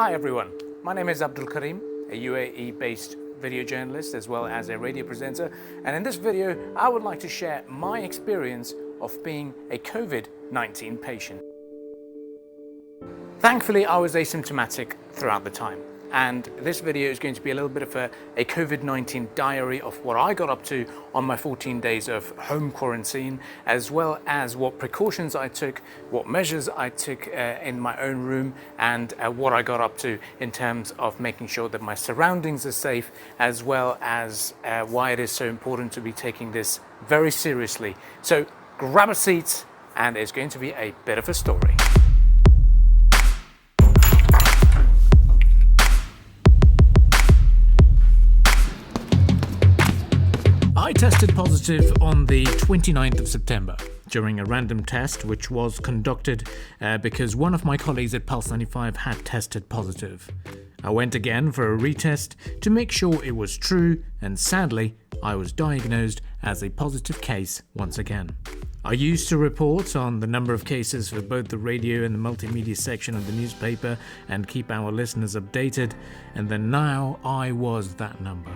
Hi everyone, my name is Abdul Karim, a UAE-based video journalist as well as a radio presenter, and in this video I would like to share my experience of being a COVID-19 patient. Thankfully I was asymptomatic throughout the time, and this video is going to be a little bit of a COVID-19 diary of what I got up to on my 14 days of home quarantine, as well as what precautions I took, what measures I took in my own room, and what I got up to in terms of making sure that my surroundings are safe, as well as why it is so important to be taking this very seriously. So grab a seat, and it's going to be a bit of a story. I tested positive on the 29th of September during a random test which was conducted because one of my colleagues at Pulse 95 had tested positive. I went again for a retest to make sure it was true, and sadly I was diagnosed as a positive case once again. I used to report on the number of cases for both the radio and the multimedia section of the newspaper and keep our listeners updated, and then now I was that number.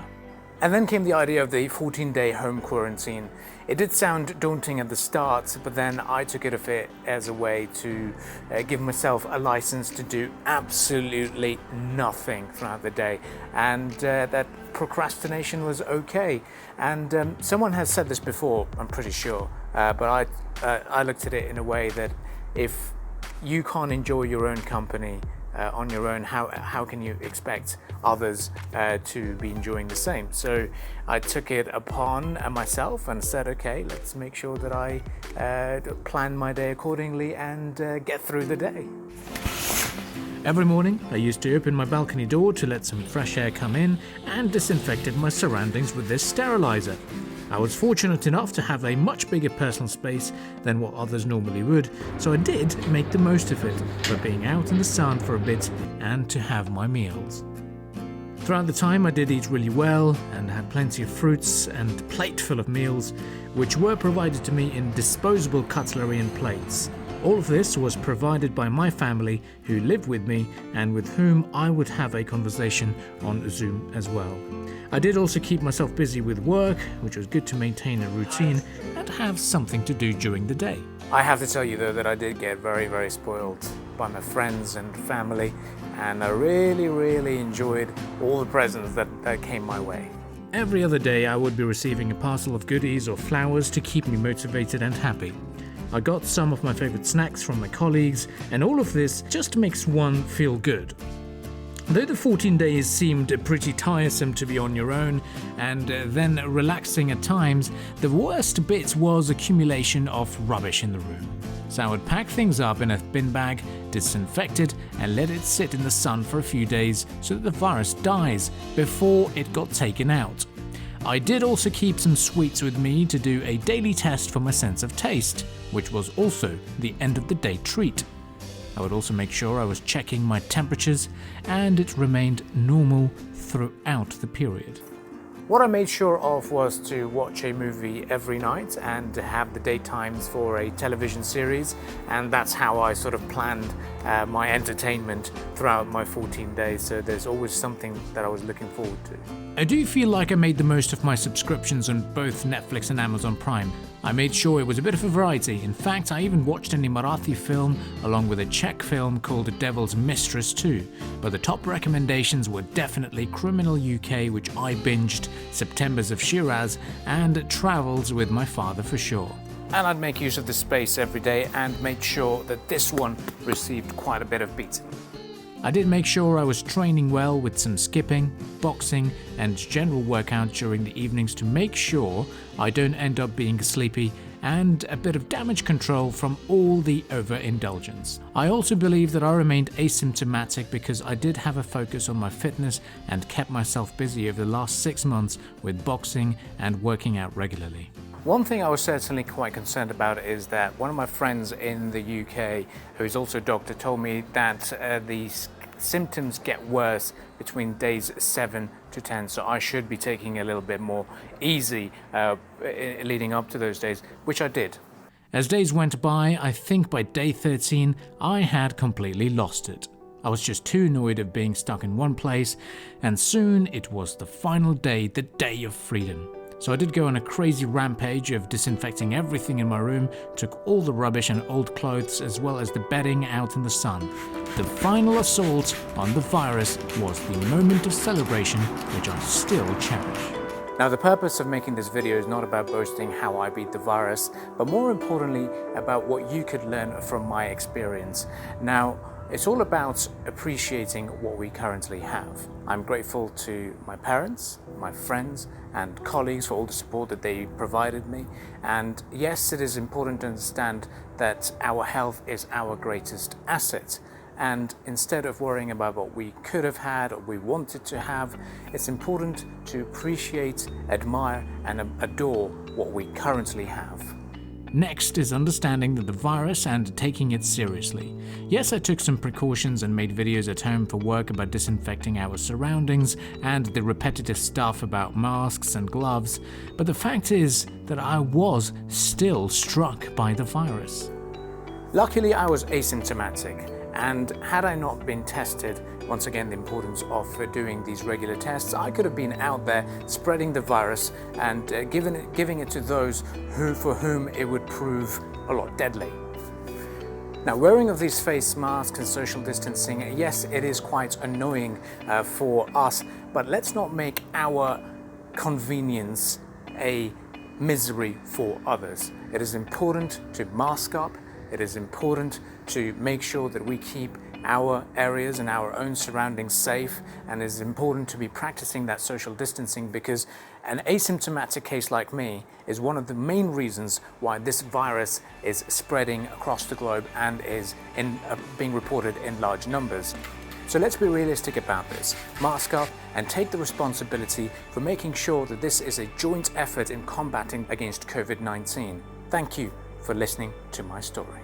And then came the idea of the 14-day home quarantine. It did sound daunting at the start, but then I took it as a way to give myself a license to do absolutely nothing throughout the day. And that procrastination was okay. And someone has said this before, I'm pretty sure, but I looked at it in a way that if you can't enjoy your own company on your own, how can you expect others to be enjoying the same? So I took it upon myself and said, okay, let's make sure that I plan my day accordingly and get through the day. Every morning I used to open my balcony door to let some fresh air come in and disinfected my surroundings with this sterilizer. I was fortunate enough to have a much bigger personal space than what others normally would, so I did make the most of it by being out in the sun for a bit and to have my meals. Throughout the time I did eat really well and had plenty of fruits and a plate full of meals, which were provided to me in disposable cutlery and plates. All of this was provided by my family who lived with me and with whom I would have a conversation on Zoom as well. I did also keep myself busy with work, which was good to maintain a routine and have something to do during the day. I have to tell you though that I did get very, very spoiled by my friends and family, and I really enjoyed all the presents that came my way. Every other day I would be receiving a parcel of goodies or flowers to keep me motivated and happy. I got some of my favorite snacks from my colleagues, and all of this just makes one feel good. Though the 14 days seemed pretty tiresome to be on your own and then relaxing at times, the worst bit was accumulation of rubbish in the room. So I would pack things up in a bin bag, disinfect it and let it sit in the sun for a few days so that the virus dies before it got taken out. I did also keep some sweets with me to do a daily test for my sense of taste, which was also the end of the day treat. I would also make sure I was checking my temperatures, and it remained normal throughout the period. What I made sure of was to watch a movie every night and to have the date times for a television series, and that's how I sort of planned my entertainment throughout my 14 days, so there's always something that I was looking forward to. I do feel like I made the most of my subscriptions on both Netflix and Amazon Prime. I made sure it was a bit of a variety. In fact, I even watched an Emirati film along with a Czech film called The Devil's Mistress too. But the top recommendations were definitely Criminal UK, which I binged, Septembers of Shiraz, and Travels with my father for sure. And I'd make use of the space every day and make sure that this one received quite a bit of beating. I did make sure I was training well with some skipping, boxing and general workout during the evenings to make sure I don't end up being sleepy, and a bit of damage control from all the overindulgence. I also believe that I remained asymptomatic because I did have a focus on my fitness and kept myself busy over the last 6 months with boxing and working out regularly. One thing I was certainly quite concerned about is that one of my friends in the UK, who is also a doctor, told me that these symptoms get worse between days 7 to 10, so I should be taking a little bit more easy leading up to those days, which I did. As days went by, I think by day 13 I had completely lost it. I was just too annoyed of being stuck in one place, and soon it was the final day, the day of freedom. So I did go on a crazy rampage of disinfecting everything in my room, took all the rubbish and old clothes as well as the bedding out in the sun. The final assault on the virus was the moment of celebration which I still cherish. Now, the purpose of making this video is not about boasting how I beat the virus, but more importantly about what you could learn from my experience. Now, it's all about appreciating what we currently have. I'm grateful to my parents, my friends and colleagues for all the support that they provided me. And yes, it is important to understand that our health is our greatest asset. And instead of worrying about what we could have had or we wanted to have, it's important to appreciate, admire and adore what we currently have. Next is understanding the virus and taking it seriously. Yes, I took some precautions and made videos at home for work about disinfecting our surroundings and the repetitive stuff about masks and gloves, but the fact is that I was still struck by the virus. Luckily, I was asymptomatic, and had I not been tested, once again the importance of doing these regular tests, I could have been out there spreading the virus and giving it to those for whom it would prove a lot deadly. Now, wearing of these face masks and social distancing, yes, it is quite annoying for us, but let's not make our convenience a misery for others. It is important to mask up. It is important to make sure that we keep our areas and our own surroundings safe, and it is important to be practicing that social distancing, because an asymptomatic case like me is one of the main reasons why this virus is spreading across the globe and is being reported in large numbers. So let's be realistic about this. Mask up and take the responsibility for making sure that this is a joint effort in combating against COVID-19. Thank you for listening to my story.